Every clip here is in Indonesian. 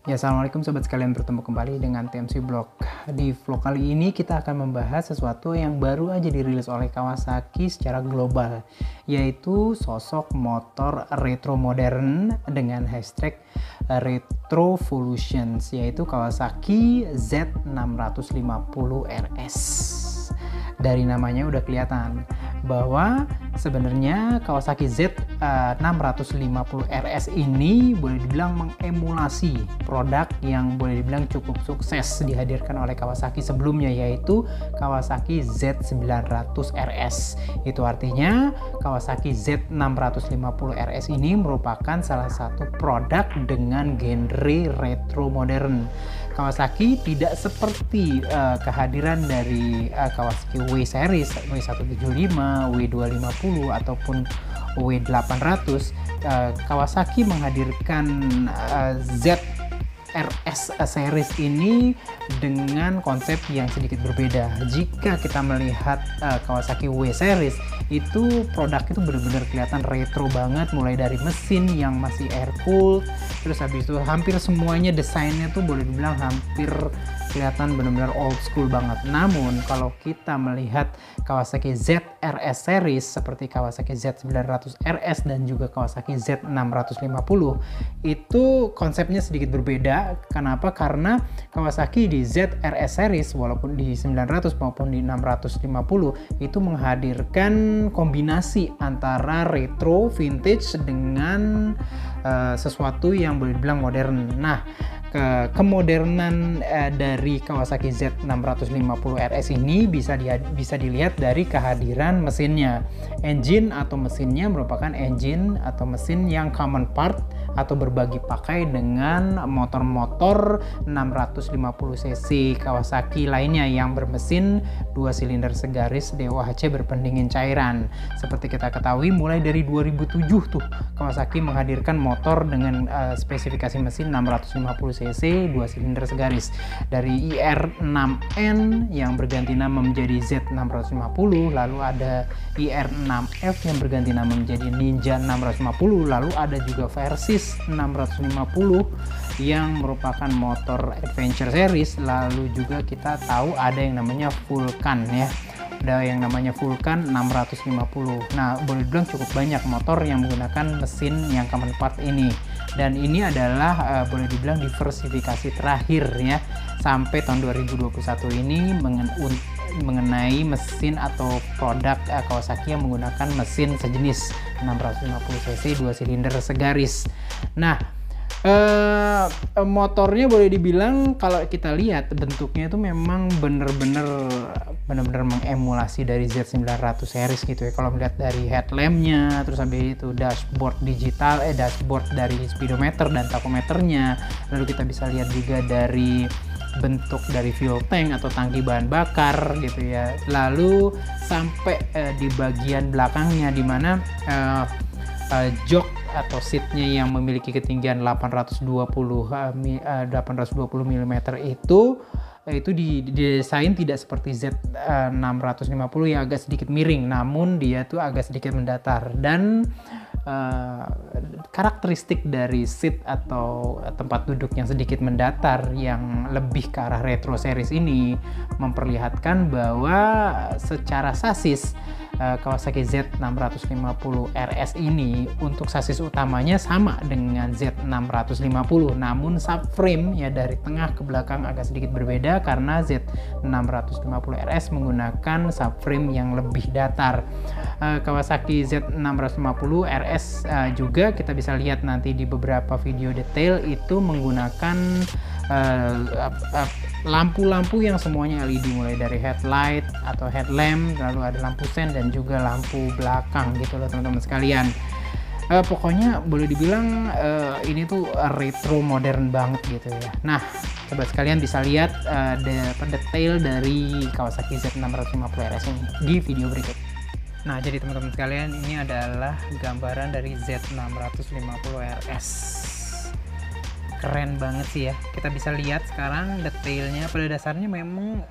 Ya, assalamualaikum sobat sekalian, bertemu kembali dengan TMC Vlog. Di vlog kali ini kita akan membahas sesuatu yang baru aja dirilis oleh Kawasaki secara global, yaitu sosok motor retro modern dengan hashtag Retrovolutions, yaitu Kawasaki Z650 RS. Dari namanya udah kelihatan bahwa sebenarnya Kawasaki Z650 RS ini boleh dibilang mengemulasi produk yang boleh dibilang cukup sukses dihadirkan oleh Kawasaki sebelumnya, yaitu Kawasaki Z900 RS. Itu artinya Kawasaki Z650 RS ini merupakan salah satu produk dengan genre retro modern. Kawasaki tidak seperti kehadiran dari Kawasaki W series, W175, W250 ataupun W800. Kawasaki menghadirkan ZRS series ini dengan konsep yang sedikit berbeda. Jika kita melihat Kawasaki W series, itu produk itu benar-benar kelihatan retro banget, mulai dari mesin yang masih air cooled, terus habis itu hampir semuanya desainnya tuh boleh dibilang hampir kelihatan benar-benar old school banget. Namun kalau kita melihat Kawasaki ZRS series seperti Kawasaki Z900 RS dan juga Kawasaki Z650, itu konsepnya sedikit berbeda. Kenapa? Karena Kawasaki di ZRS series walaupun di 900 maupun di 650 itu menghadirkan kombinasi antara retro vintage dengan sesuatu yang boleh dibilang modern. Nah, kemodernan dari Kawasaki Z650 RS ini bisa dilihat dari kehadiran mesinnya. Engine atau mesinnya merupakan engine atau mesin yang common part atau berbagi pakai dengan motor-motor 650 cc Kawasaki lainnya yang bermesin 2 silinder segaris DOHC berpendingin cairan. Seperti kita ketahui, mulai dari 2007 tuh Kawasaki menghadirkan motor dengan spesifikasi mesin 650 cc 2 silinder segaris. Dari IR6N yang berganti nama menjadi Z650, lalu ada IR6F yang berganti nama menjadi Ninja 650, lalu ada juga Versys 650 yang merupakan motor adventure series. Lalu juga kita tahu ada yang namanya Vulcan ya. Ada yang namanya Vulcan 650. Nah, boleh dibilang cukup banyak motor yang menggunakan mesin yang common part ini. Dan ini adalah boleh dibilang diversifikasi terakhir ya sampai tahun 2021 ini mengenai mesin atau produk Kawasaki yang menggunakan mesin sejenis 650 cc 2 silinder segaris. Nah, motornya boleh dibilang kalau kita lihat bentuknya itu memang bener-bener mengemulasi dari Z900 series gitu ya. Kalau melihat dari headlampnya, terus habis itu dashboard digital, dashboard dari speedometer dan tachometernya, lalu kita bisa lihat juga dari bentuk dari fuel tank atau tangki bahan bakar gitu ya. Lalu sampai di bagian belakangnya di mana jok atau seatnya yang memiliki ketinggian 820 mm itu didesain tidak seperti Z650 yang agak sedikit miring, namun dia tuh agak sedikit mendatar. Dan karakteristik dari seat atau tempat duduk yang sedikit mendatar yang lebih ke arah retro series ini memperlihatkan bahwa secara sasis Kawasaki Z650 RS ini untuk sasis utamanya sama dengan Z650, namun subframe ya dari tengah ke belakang agak sedikit berbeda karena Z650 RS menggunakan subframe yang lebih datar. Kawasaki Z650 RS juga kita bisa lihat nanti di beberapa video detail itu menggunakan lampu-lampu yang semuanya LED, mulai dari headlight atau headlamp, lalu ada lampu sen dan juga lampu belakang gitu loh teman-teman sekalian. Pokoknya boleh dibilang ini tuh retro modern banget gitu ya. Nah, sobat sekalian bisa lihat detail dari Kawasaki Z650 RS ini di video berikut. Nah, jadi teman-teman sekalian, ini adalah gambaran dari Z650 RS. Keren banget sih ya. Kita bisa lihat sekarang detailnya. Pada dasarnya memang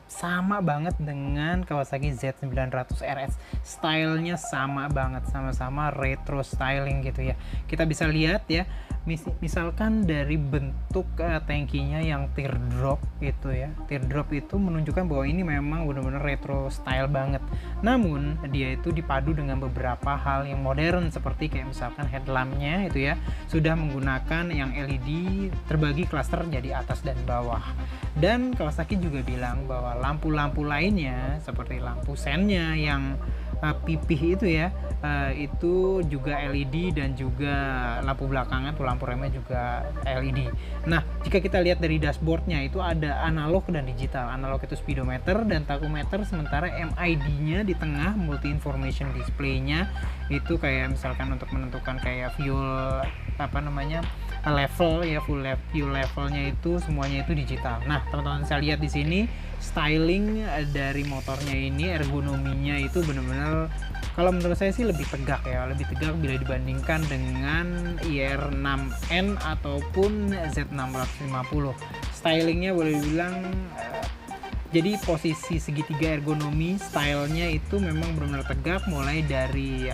sama banget dengan Kawasaki Z900 RS. Stylenya sama banget, sama-sama retro styling gitu ya. Kita bisa lihat ya, misalkan dari bentuk tangkinya yang teardrop gitu ya. Teardrop itu menunjukkan bahwa ini memang benar-benar retro style banget. Namun dia itu dipadu dengan beberapa hal yang modern, seperti kayak misalkan headlampnya itu ya sudah menggunakan yang LED terbagi klaster jadi atas dan bawah. Dan Kawasaki juga bilang bahwa lampu-lampu lainnya seperti lampu sennya yang pipih itu ya, itu juga LED, dan juga lampu belakangnya tuh lampu remnya juga LED. Nah, jika kita lihat dari dashboardnya itu ada analog dan digital. Analog itu speedometer dan tachometer, sementara MID-nya di tengah, multi information display-nya itu kayak misalkan untuk menentukan kayak fuel level ya, fuel levelnya itu semuanya itu digital. Nah, teman-teman bisa lihat di sini styling dari motornya ini, ergonominya itu benar-benar kalau menurut saya sih lebih tegak ya, lebih tegak bila dibandingkan dengan IR6N ataupun Z650. Stylingnya boleh dibilang jadi posisi segitiga ergonomi, stylenya itu memang benar-benar tegak, mulai dari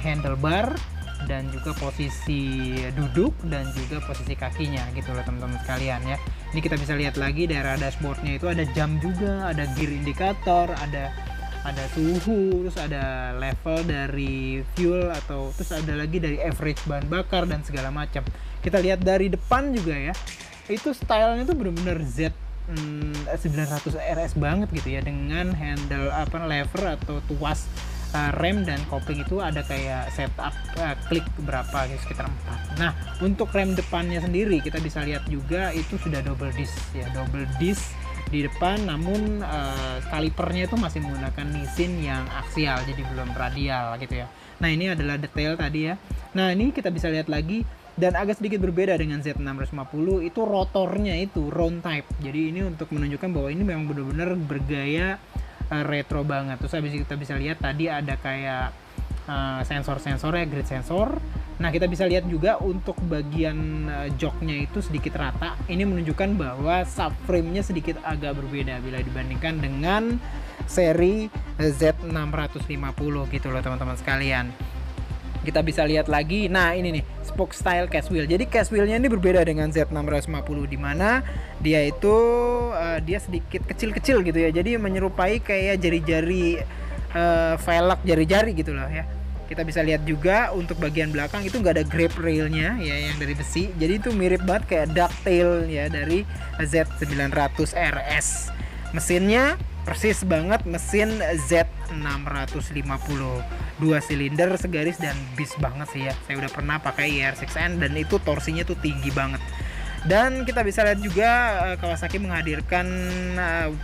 handlebar, dan juga posisi duduk, dan juga posisi kakinya gitu loh teman-teman sekalian ya. Ini kita bisa lihat lagi daerah dashboardnya itu ada jam juga, ada gear indikator, ada suhu, terus ada level dari fuel, atau terus ada lagi dari average bahan bakar dan segala macam. Kita lihat dari depan juga ya, itu stylenya tuh bener-bener Z900 RS banget gitu ya, dengan handle lever atau tuas rem dan kopling itu ada kayak setup klik berapa gitu, sekitar 4. Nah, untuk rem depannya sendiri kita bisa lihat juga itu sudah double disc ya, double disc di depan, namun kalipernya itu masih menggunakan Nissin yang aksial, jadi belum radial gitu ya. Nah, ini adalah detail tadi ya. Nah, ini kita bisa lihat lagi, dan agak sedikit berbeda dengan Z650, itu rotornya itu round type. Jadi ini untuk menunjukkan bahwa ini memang benar-benar bergaya retro banget. Terus habis kita bisa lihat tadi ada kayak sensor-sensornya, grid sensor. Nah, kita bisa lihat juga untuk bagian joknya itu sedikit rata. Ini menunjukkan bahwa subframe-nya sedikit agak berbeda bila dibandingkan dengan seri Z650 gitu loh teman-teman sekalian. Kita bisa lihat lagi, nah ini nih spoke style cast wheel. Jadi cast wheelnya ini berbeda dengan Z650, di mana dia itu dia sedikit kecil-kecil gitu ya. Jadi menyerupai kayak jari-jari velg jari-jari gitu loh ya. Kita bisa lihat juga untuk bagian belakang itu nggak ada grab railnya ya, yang dari besi. Jadi itu mirip banget kayak ducktail ya dari Z900 RS. Mesinnya persis banget mesin Z650, 2 silinder segaris dan bis banget sih ya. Saya udah pernah pakai IR6N dan itu torsinya tuh tinggi banget. Dan kita bisa lihat juga Kawasaki menghadirkan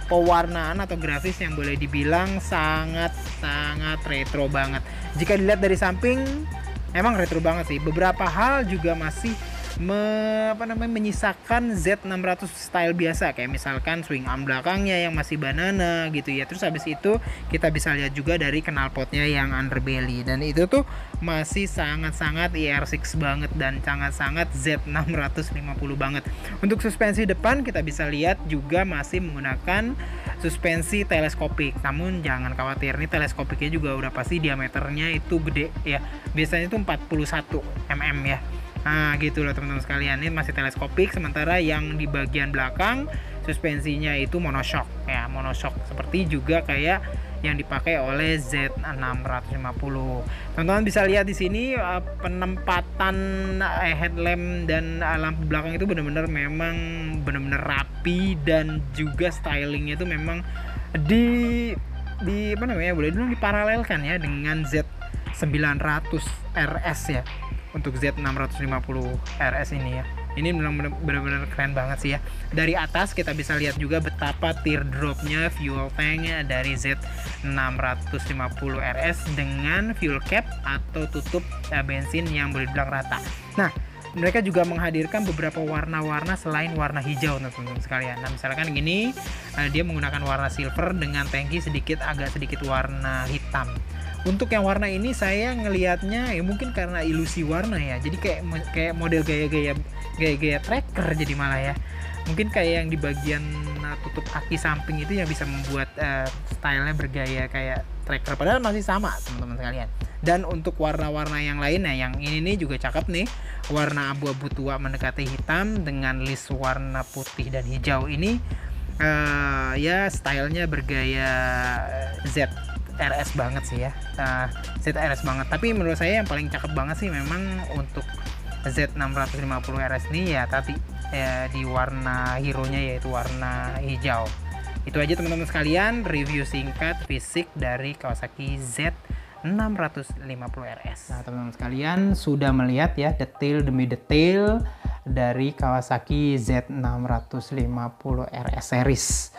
pewarnaan atau grafis yang boleh dibilang sangat-sangat retro banget. Jika dilihat dari samping emang retro banget sih. Beberapa hal juga masih menyisakan Z600 style biasa, kayak misalkan swing arm belakangnya yang masih banana gitu ya. Terus habis itu kita bisa lihat juga dari knalpotnya yang underbelly, dan itu tuh masih sangat-sangat IR6 banget dan sangat-sangat Z650 banget. Untuk suspensi depan kita bisa lihat juga masih menggunakan suspensi teleskopik, namun jangan khawatir, nih teleskopiknya juga udah pasti diameternya itu gede ya, biasanya itu 41 mm ya. Nah gitu loh teman-teman sekalian, ini masih teleskopik, sementara yang di bagian belakang suspensinya itu monoshock ya, monoshock seperti juga kayak yang dipakai oleh Z650. Teman-teman bisa lihat di sini penempatan headlamp dan lampu belakang itu benar-benar rapi, dan juga stylingnya itu memang boleh dibilang diparalelkan ya dengan Z900 RS ya. Untuk Z650 RS ini ya, ini benar-benar keren banget sih ya. Dari atas kita bisa lihat juga betapa teardropnya fuel tanknya dari Z650 RS dengan fuel cap atau tutup bensin yang boleh dibilang rata. Nah, mereka juga menghadirkan beberapa warna-warna selain warna hijau teman-teman sekalian. Nah, misalkan gini, dia menggunakan warna silver dengan tangki agak sedikit warna hitam. Untuk yang warna ini saya ngelihatnya ya mungkin karena ilusi warna ya. Jadi kayak model gaya-gaya gaya-gaya tracker jadi malah ya. Mungkin kayak yang di bagian tutup aki samping itu yang bisa membuat stylenya bergaya kayak tracker, padahal masih sama teman-teman sekalian. Dan untuk warna-warna yang lainnya, yang ini nih juga cakep nih, warna abu-abu tua mendekati hitam dengan list warna putih dan hijau ini ya stylenya bergaya ZRS banget sih ya, ZRS banget. Tapi menurut saya yang paling cakep banget sih memang untuk Z650 RS ini ya tadi di warna hero nya yaitu warna hijau. Itu aja teman-teman sekalian review singkat fisik dari Kawasaki Z650 RS. Nah teman-teman sekalian sudah melihat ya detail demi detail dari Kawasaki Z650 RS series.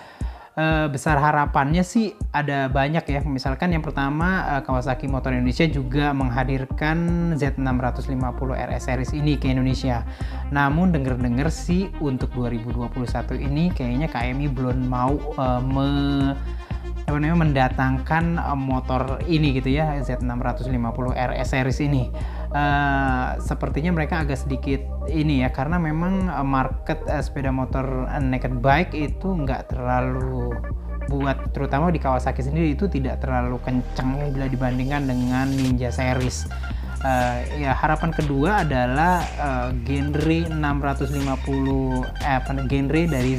Besar harapannya sih ada banyak ya. Misalkan yang pertama, Kawasaki Motor Indonesia juga menghadirkan Z650 RS series ini ke Indonesia. Namun denger-denger sih untuk 2021 ini kayaknya KMI belum mau mendatangkan motor ini gitu ya, Z650 RS series ini. Sepertinya mereka agak sedikit ini ya, karena memang market sepeda motor naked bike itu nggak terlalu buat, terutama di Kawasaki sendiri itu tidak terlalu kencang ya bila dibandingkan dengan Ninja series. Ya harapan kedua adalah genre 650 genre dari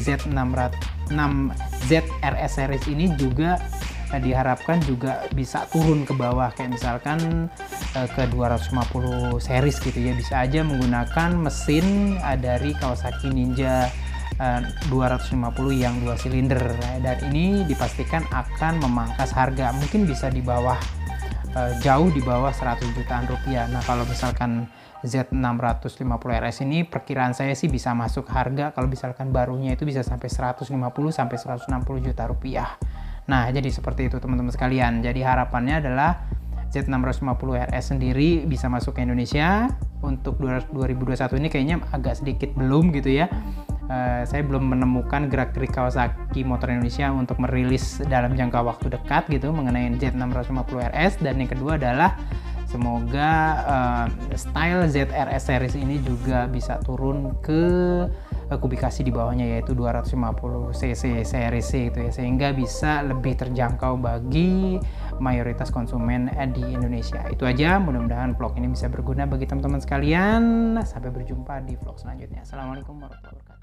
ZRS series ini juga diharapkan juga bisa turun ke bawah, kayak misalkan ke 250 series gitu ya, bisa aja menggunakan mesin dari Kawasaki Ninja 250 yang 2 silinder, dan ini dipastikan akan memangkas harga, mungkin bisa di bawah jauh di bawah 100 jutaan rupiah. Nah kalau misalkan Z650 RS ini perkiraan saya sih bisa masuk harga kalau misalkan barunya itu bisa sampai 150 sampai 160 juta rupiah. Nah jadi seperti itu teman-teman sekalian. Jadi harapannya adalah Z650 RS sendiri bisa masuk ke Indonesia. Untuk 2021 ini kayaknya agak sedikit belum gitu ya. Saya belum menemukan gerak-gerik Kawasaki Motor Indonesia untuk merilis dalam jangka waktu dekat gitu mengenai Z650 RS. Dan yang kedua adalah semoga style ZRS series ini juga bisa turun ke kubikasi di bawahnya, yaitu 250 cc series C gitu ya, sehingga bisa lebih terjangkau bagi mayoritas konsumen di Indonesia. Itu aja, mudah-mudahan vlog ini bisa berguna bagi teman-teman sekalian. Sampai berjumpa di vlog selanjutnya. Assalamualaikum warahmatullahi wabarakatuh.